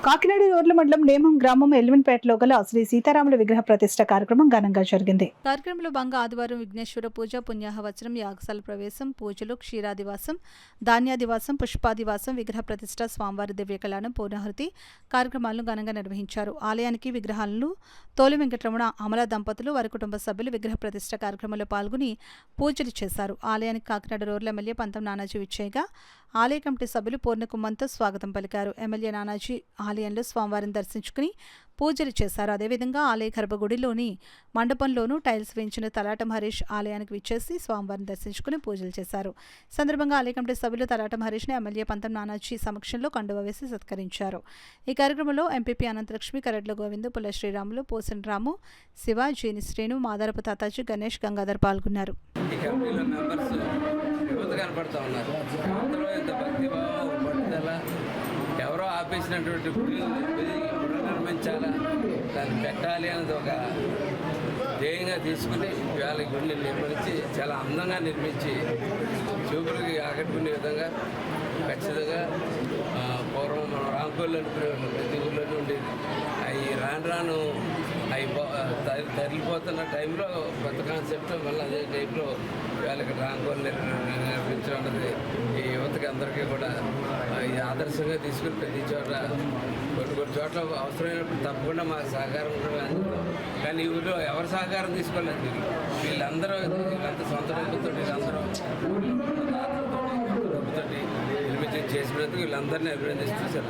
కాకినాడ రోడ్ల మండలం నేమం గ్రామం ఎల్విన్పేటలో గల శ్రీ సీతారాముల విగ్రహ ప్రతిష్ట కార్యక్రమం ఘనంగా జరిగింది. కార్యక్రమంలో భాగంగా ఆదివారం విఘ్నేశ్వర పూజ, పుణ్యాహవచనం, యాగశాల ప్రవేశం, పూజలు, క్షీరాదివాసం, ధాన్యాదివాసం, పుష్పాదివాసం, విగ్రహ ప్రతిష్ట, స్వామివారి దివ్య కళ్యాణం, పూర్ణాహుతి కార్యక్రమాలను ఘనంగా నిర్వహించారు. ఆలయానికి విగ్రహాలను తోలి వెంకటరమణ, అమల దంపతులు, వారి కుటుంబ సభ్యులు విగ్రహ ప్రతిష్ట కార్యక్రమంలో పాల్గొని పూజలు చేశారు. ఆలయానికి కాకినాడ రోడ్ల ఎమ్మెల్యే పంతం నానాజీ విచ్చేయగా ఆలయ కమిటీ సభ్యులు పూర్ణకుమ్మంతో స్వాగతం పలికారు. ఎమ్మెల్యే నానాజీ ఆలయంలో స్వామివారిని దర్శించుకుని పూజలు చేశారు. అదేవిధంగా ఆలయ గర్భగుడిలోని మండపంలోనూ టైల్స్ వేయించిన తలాటం హరీష్ ఆలయానికి విచ్చేసి స్వామివారిని దర్శించుకుని పూజలు చేశారు. సందర్భంగా ఆలయ కమిటీ సభ్యులు తలాటం హరీష్ని ఎమ్మెల్యే పంతం నానాజీ సమక్షంలో కండువా వేసి సత్కరించారు. ఈ కార్యక్రమంలో ఎంపీపీ అనంతలక్ష్మి, కరెడ్ల గోవిందు, పుల్ల శ్రీరాములు, పోసన్ రాము, శివ, జీని శ్రేణు, మాదారపు తాతాజీ, గణేష్, గంగాధర్ పాల్గొన్నారు. ఎవరో ఆపేసినటువంటి పునర్నిర్మించాలా, దాన్ని పెట్టాలి అనేది ఒక ధ్యేయంగా తీసుకుని ఇవాళ గుడిని నిర్మించి చాలా అందంగా నిర్మించి చూపులకి ఆకట్టుకునే విధంగా ఖచ్చితంగా పూర్వం మనం రాంకోళ్ళు అనుకునే ప్రతి ఊళ్ళోనే ఉండేది. అవి రాను అవి తరలిపోతున్న టైంలో కొత్త కాన్సెప్ట్ మళ్ళీ అదే టైంలో వాళ్ళకి రాంకోళ్ళు నిర్మించడం అన్నది ఈ యువతకి అందరికీ కూడా ఇది ఆదర్శంగా తీసుకుని ప్రతి చోట కొన్ని చోట్ల అవసరమైనప్పుడు తప్పకుండా మాకు సహకారం ఉంటుంది. కానీ ఈ ఊళ్ళో ఎవరు సహకారం తీసుకోలేదు. వీళ్ళందరూ సొంత డబ్బుతో వీళ్ళందరూ డబ్బుతో నిర్మించి చేసినందుకు వీళ్ళందరినీ అభినందిస్తూ